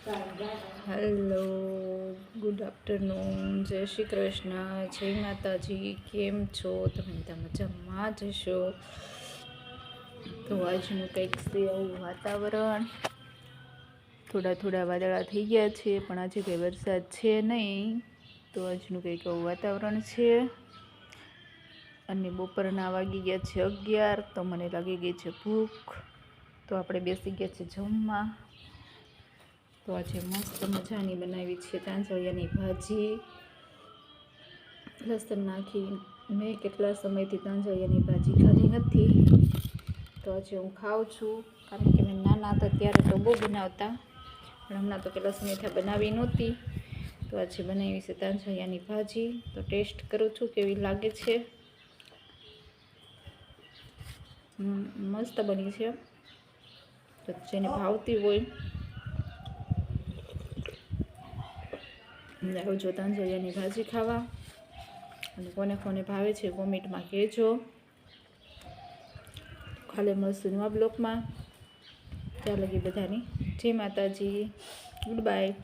Hello, good afternoon, જય શ્રી કૃષ્ણ, જય માતાજી. કેમ છો તમે? મજામાં જ હશો. તો આજનું કંઈક છે આવું વાતાવરણ. થોડા થોડા વાદળા થઈ ગયા છે, પણ આજે કંઈ વરસાદ છે નહીં. તો આજનું કંઈક આવું વાતાવરણ છે. અને બપોરના વાગી ગયા છે 11, તો મને લાગી ગઈ છે ભૂખ. તો આપણે બેસી ગયા છે જમવા. તો આજે મસ્ત મજાની બનાવી છે તાંજળિયાની ભાજી, લસણ નાખી. મેં કેટલા સમયથી તાંજળિયાની ભાજી ખાધી નથી, તો આજે હું ખાઉં છું. કારણ કે મેં નાના હતા ત્યારે તો બહુ બનાવતા, પણ હમણાં તો કેટલા સમયથી બનાવી નહોતી. તો આજે બનાવી છે તાંજળિયાની ભાજી. તો ટેસ્ટ કરું છું કેવી લાગે છે. મસ્ત બની છે. તો જેને ભાવતી હોય આવજો તાંજળિયાની ભાજી ખાવા. અને કોને કોને ભાવે છે કોમેન્ટમાં કહેજો. ખાલી મળશું નવા બ્લોગમાં. ત્યાં લગી બધાની જય માતાજી, ગુડ બાય.